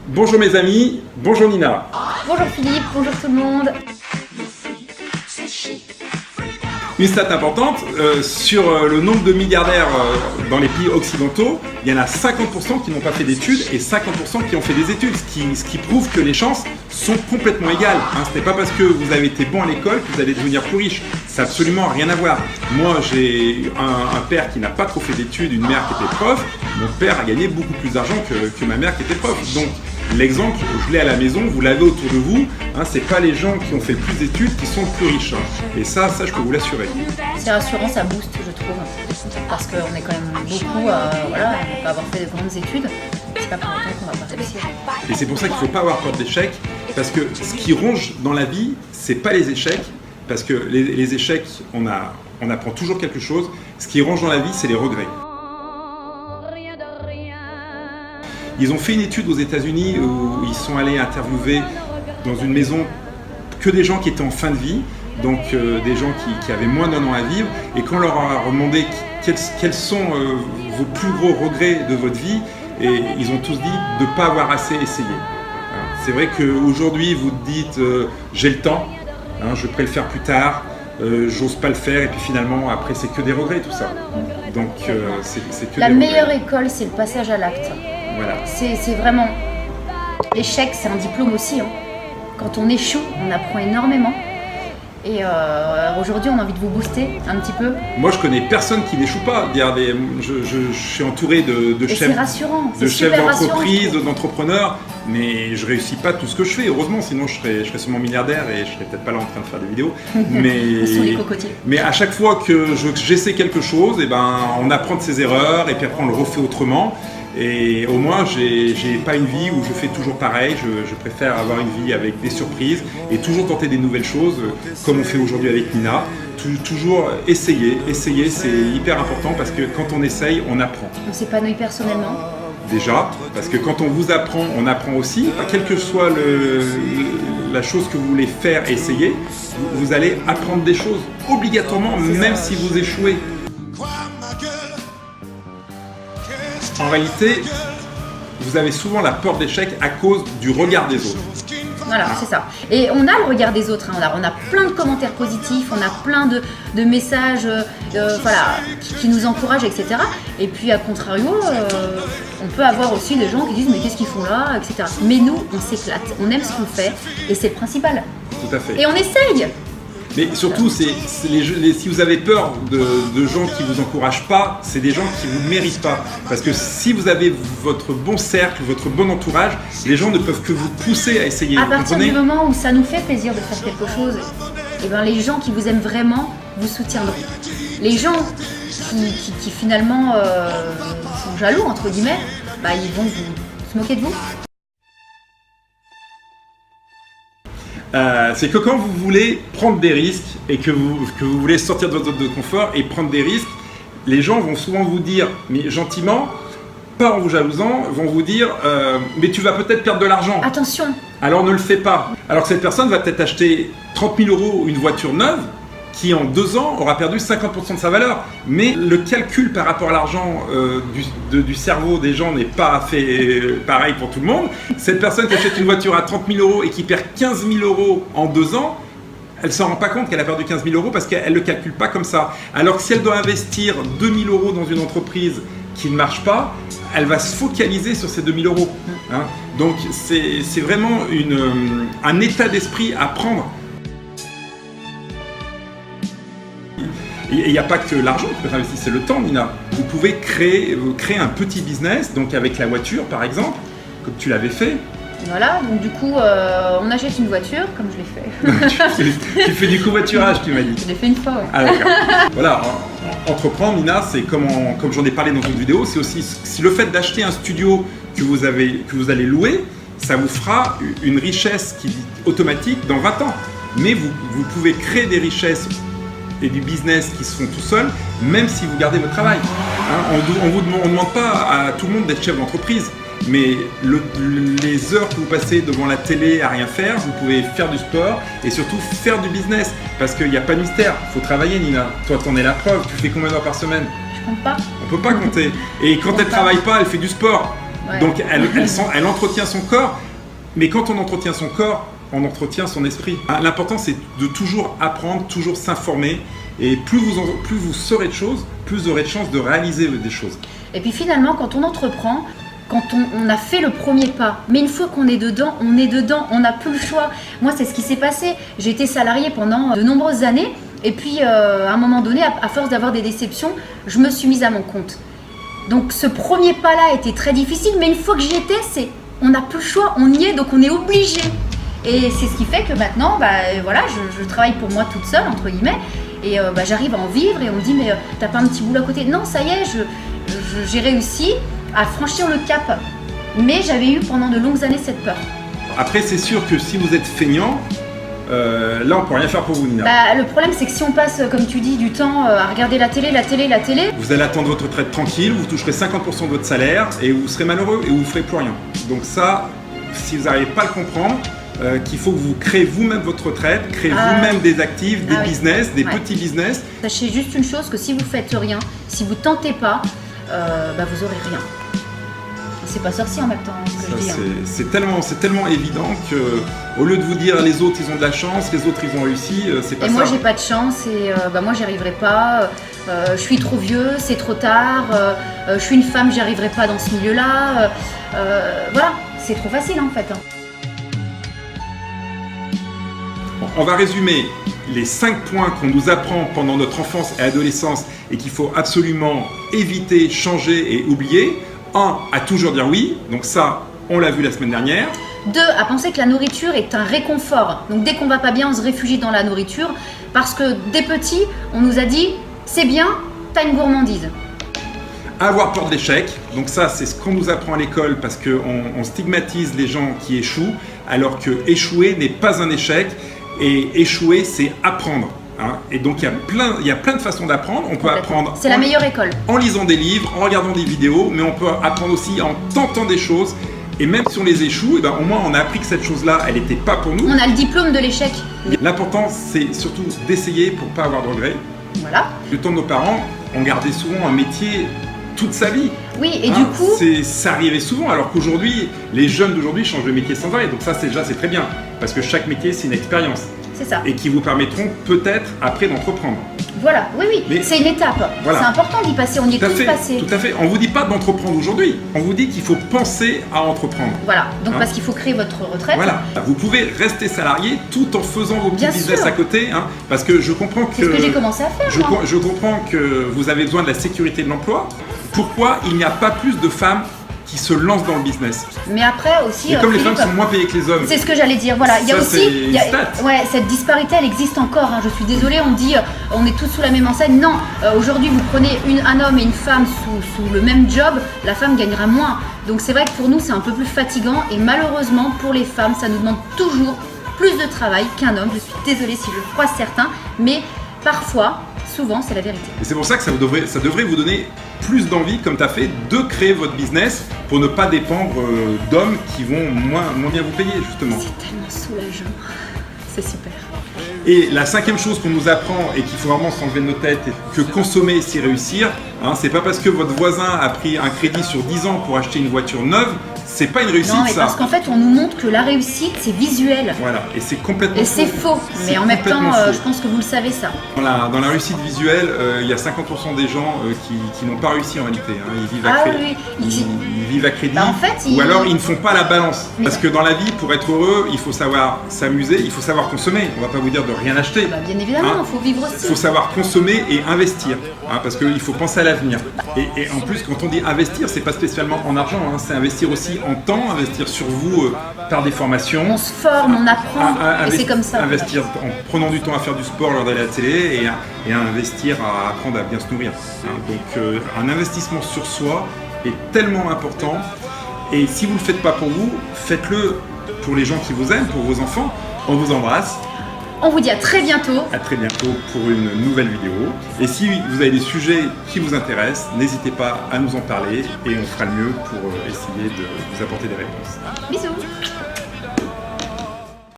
Bonjour mes amis, bonjour Nina. Bonjour Philippe, bonjour tout le monde. Une stat importante, sur le nombre de milliardaires dans les pays occidentaux, il y en a 50% qui n'ont pas fait d'études et 50% qui ont fait des études, ce qui prouve que les chances sont complètement égales. Ce n'est pas parce que vous avez été bon à l'école que vous allez devenir plus riche. Ça n'a absolument rien à voir. Moi, j'ai un père qui n'a pas trop fait d'études, une mère qui était prof. Mon père a gagné beaucoup plus d'argent que ma mère qui était prof. Donc, l'exemple, je l'ai à la maison, vous l'avez autour de vous. C'est pas les gens qui ont fait le plus d'études qui sont le plus riches. Et ça, je peux vous l'assurer. C'est rassurant, ça booste, je trouve. Parce qu'on est quand même beaucoup à ne pas avoir fait de grandes études. C'est pas pour autant qu'on va pas réussir. Et c'est pour ça qu'il ne faut pas avoir peur de l'échec. Parce que ce qui ronge dans la vie, c'est pas les échecs. Parce que les échecs, on apprend toujours quelque chose. Ce qui ronge dans la vie, c'est les regrets. Ils ont fait une étude aux États-Unis où ils sont allés interviewer dans une maison que des gens qui étaient en fin de vie, donc des gens qui avaient moins d'un an à vivre. Et quand on leur a demandé quels sont vos plus gros regrets de votre vie, et ils ont tous dit de ne pas avoir assez essayé. C'est vrai qu'aujourd'hui, vous dites j'ai le temps, je pourrais le faire plus tard, j'ose pas le faire, et puis finalement, après, c'est que des regrets tout ça. Donc, c'est que la des meilleure regrets. école, c'est le passage à l'acte. Voilà. C'est vraiment... L'échec, c'est un diplôme aussi. Quand on échoue, on apprend énormément. Et aujourd'hui, on a envie de vous booster un petit peu. Moi, je connais personne qui n'échoue pas. Je suis entouré de chefs, d'entreprise, d'entrepreneurs, mais je réussis pas tout ce que je fais. Heureusement, sinon je serais sûrement milliardaire et je serais peut-être pas là en train de faire des vidéos. Sur les cocotiers. Mais à chaque fois que j'essaie quelque chose, on apprend de ses erreurs et puis après on le refait autrement. Et au moins, j'ai pas une vie où je fais toujours pareil. Je préfère avoir une vie avec des surprises et toujours tenter des nouvelles choses, comme on fait aujourd'hui avec Nina. Toujours essayer, c'est hyper important parce que quand on essaye, on apprend. On s'épanouit personnellement. Déjà, parce que quand on vous apprend, on apprend aussi. Quelle que soit la chose que vous voulez faire et essayer, vous allez apprendre des choses obligatoirement, même si vous échouez. En réalité, vous avez souvent la peur d'échec à cause du regard des autres. Voilà, c'est ça. Et on a le regard des autres. On a plein de commentaires positifs, on a plein de messages qui nous encouragent, etc. Et puis, à contrario, on peut avoir aussi des gens qui disent « mais qu'est-ce qu'ils font là ?» etc. Mais nous, on s'éclate, on aime ce qu'on fait et c'est le principal. Tout à fait. Et on essaye. Mais surtout, si vous avez peur de gens qui ne vous encouragent pas, c'est des gens qui ne vous méritent pas. Parce que si vous avez votre bon cercle, votre bon entourage, les gens ne peuvent que vous pousser à essayer. À partir du moment où ça nous fait plaisir de faire quelque chose, les gens qui vous aiment vraiment vous soutiendront. Les gens qui finalement sont jaloux, entre guillemets, ils vont se moquer de vous. C'est que quand vous voulez prendre des risques et que vous voulez sortir de votre zone de confort et prendre des risques, les gens vont souvent vous dire, mais gentiment, pas en vous jalousant, vont vous dire mais tu vas peut-être perdre de l'argent. Attention. Alors ne le fais pas. Alors que cette personne va peut-être acheter 30 000 € une voiture neuve qui en 2 ans aura perdu 50% de sa valeur. Mais le calcul par rapport à l'argent du cerveau des gens n'est pas fait pareil pour tout le monde. Cette personne qui achète une voiture à 30 000 € et qui perd 15 000 € en 2 ans, elle ne s'en rend pas compte qu'elle a perdu 15 000 € parce qu'elle ne le calcule pas comme ça. Alors que si elle doit investir 2 000 € dans une entreprise qui ne marche pas, elle va se focaliser sur ces 2 000 €. Donc c'est vraiment un état d'esprit à prendre. Il n'y a pas que l'argent qui peut être investi, c'est le temps, Nina. Vous pouvez créer un petit business, donc avec la voiture par exemple, comme tu l'avais fait. Voilà, donc du coup, on achète une voiture, comme je l'ai fait. Tu fais du covoiturage, tu m'as dit. Je l'ai fait une fois, ouais. Ah d'accord. Voilà, entreprendre, Nina, c'est comme j'en ai parlé dans une vidéo, c'est aussi si le fait d'acheter un studio que vous allez louer, ça vous fera une richesse automatique dans 20 ans. Mais vous pouvez créer des richesses et du business qui se font tout seuls, même si vous gardez votre travail. On ne demande pas à tout le monde d'être chef d'entreprise, mais les heures que vous passez devant la télé à rien faire, vous pouvez faire du sport et surtout faire du business, parce qu'il n'y a pas de mystère, il faut travailler, Nina. Toi, t'en es la preuve, tu fais combien d'heures par semaine? Je compte pas. On peut pas compter. Et quand elle travaille pas, elle fait du sport. Ouais. Donc elle entretient son corps, mais quand on entretient son corps, on entretient son esprit. L'important, c'est de toujours apprendre, toujours s'informer, et plus vous saurez de choses, plus vous aurez de chances de réaliser des choses. Et puis finalement, quand on entreprend, quand on a fait le premier pas, mais une fois qu'on est dedans, on n'a plus le choix. Moi, c'est ce qui s'est passé. J'ai été salariée pendant de nombreuses années, et puis à un moment donné, à force d'avoir des déceptions, je me suis mise à mon compte. Donc ce premier pas-là était très difficile, mais une fois que j'y étais, on n'a plus le choix, on y est, donc on est obligé. Et c'est ce qui fait que maintenant, voilà, je travaille pour moi toute seule, entre guillemets, et j'arrive à en vivre, et on me dit, mais t'as pas un petit boulot à côté? Non, ça y est, j'ai réussi à franchir le cap, mais j'avais eu pendant de longues années cette peur. Après, c'est sûr que si vous êtes feignant, là on peut rien faire pour vous, Nina. Le problème, c'est que si on passe, comme tu dis, du temps à regarder la télé, vous allez attendre votre retraite tranquille, vous toucherez 50% de votre salaire et vous serez malheureux et vous ne ferez plus rien. Donc ça, si vous n'arrivez pas à le comprendre, qu'il faut que vous créez vous-même votre retraite, créez vous-même des actifs, des business, des petits business. Sachez juste une chose, que si vous faites rien, si vous tentez pas, vous aurez rien. C'est pas sorcier en même temps, ce que je dis. C'est tellement évident que, au lieu de vous dire les autres ils ont de la chance, les autres ils ont réussi, c'est pas ça. Et moi j'ai pas de chance et moi j'y arriverai pas. Je suis trop vieux, c'est trop tard. Je suis une femme, j'y arriverai pas dans ce milieu-là. Voilà, c'est trop facile en fait. Bon, on va résumer les 5 points qu'on nous apprend pendant notre enfance et adolescence et qu'il faut absolument éviter, changer et oublier. 1, à toujours dire oui, donc ça, on l'a vu la semaine dernière. 2, à penser que la nourriture est un réconfort. Donc dès qu'on va pas bien, on se réfugie dans la nourriture parce que dès petit, on nous a dit c'est bien, t'as une gourmandise. Avoir peur de l'échec, donc ça c'est ce qu'on nous apprend à l'école parce qu'on stigmatise les gens qui échouent alors que échouer n'est pas un échec et échouer c'est apprendre. Hein. Et donc il y a plein de façons d'apprendre. On peut apprendre. C'est la meilleure école. En lisant des livres, en regardant des vidéos, mais on peut apprendre aussi en tentant des choses. Et même si on les échoue, au moins on a appris que cette chose-là, elle n'était pas pour nous. On a le diplôme de l'échec. L'important, c'est surtout d'essayer pour pas avoir de regrets. Voilà. Le temps de nos parents, on gardait souvent un métier toute sa vie. Oui, et du coup... Ça arrivait souvent, alors qu'aujourd'hui, les jeunes d'aujourd'hui changent de métier sans arrêt. Donc ça, c'est très bien. Parce que chaque métier, c'est une expérience. C'est ça. Et qui vous permettront peut-être après d'entreprendre. Voilà, oui, c'est une étape. Voilà. C'est important d'y passer, on y est tous passés. Tout à fait. On ne vous dit pas d'entreprendre aujourd'hui. On vous dit qu'il faut penser à entreprendre. Voilà, donc parce qu'il faut créer votre retraite. Voilà, vous pouvez rester salarié tout en faisant vos petits business à côté. Hein, parce que je comprends que... C'est ce que j'ai commencé à faire. Je comprends que vous avez besoin de la sécurité de l'emploi. Pourquoi il n'y a pas plus de femmes qui se lancent dans le business? Mais après aussi... Et comme les femmes sont moins payées que les hommes. C'est ce que j'allais dire, voilà. Il y a aussi... cette disparité, elle existe encore. Hein. Je suis désolée, on dit on est tous sous la même enseigne. Non, aujourd'hui, vous prenez un homme et une femme sous le même job, la femme gagnera moins. Donc c'est vrai que pour nous, c'est un peu plus fatigant. Et malheureusement, pour les femmes, ça nous demande toujours plus de travail qu'un homme. Je suis désolée si je froisse certains, mais parfois... Souvent, c'est la vérité. Et c'est pour ça que ça devrait vous donner plus d'envie, comme tu as fait, de créer votre business pour ne pas dépendre d'hommes qui vont moins bien vous payer, justement. C'est tellement soulageant. C'est super. Et la 5e chose qu'on nous apprend et qu'il faut vraiment s'enlever de nos têtes, que consommer, c'est réussir. Hein, c'est pas parce que votre voisin a pris un crédit sur 10 ans pour acheter une voiture neuve, c'est pas une réussite. Non, mais parce qu'en fait, on nous montre que la réussite, c'est visuel. Voilà, et c'est complètement faux. Et c'est faux, mais en même temps, je pense que vous le savez ça. Dans la réussite visuelle, il y a 50% des gens qui n'ont pas réussi en réalité. Hein. Ils vivent à crédit. Ils vivent à crédit. En fait, ou alors ils ne font pas la balance. Parce que dans la vie, pour être heureux, il faut savoir s'amuser, il faut savoir consommer. On va pas vous dire de rien acheter. Bien évidemment, il faut vivre aussi. Il faut savoir consommer et investir. Hein, parce qu'il faut penser à l'avenir. Et en plus, quand on dit investir, c'est pas spécialement en argent. Hein, c'est investir aussi en temps, investir sur vous par des formations. On se forme, on apprend, et c'est comme ça. Investir en prenant du temps à faire du sport lors d'aller à la télé et à investir à apprendre à bien se nourrir. Hein, donc un investissement sur soi est tellement important. Et si vous ne le faites pas pour vous, faites-le pour les gens qui vous aiment, pour vos enfants. On vous embrasse. On vous dit à très bientôt. À très bientôt pour une nouvelle vidéo. Et si vous avez des sujets qui vous intéressent, n'hésitez pas à nous en parler et on fera le mieux pour essayer de vous apporter des réponses. Bisous.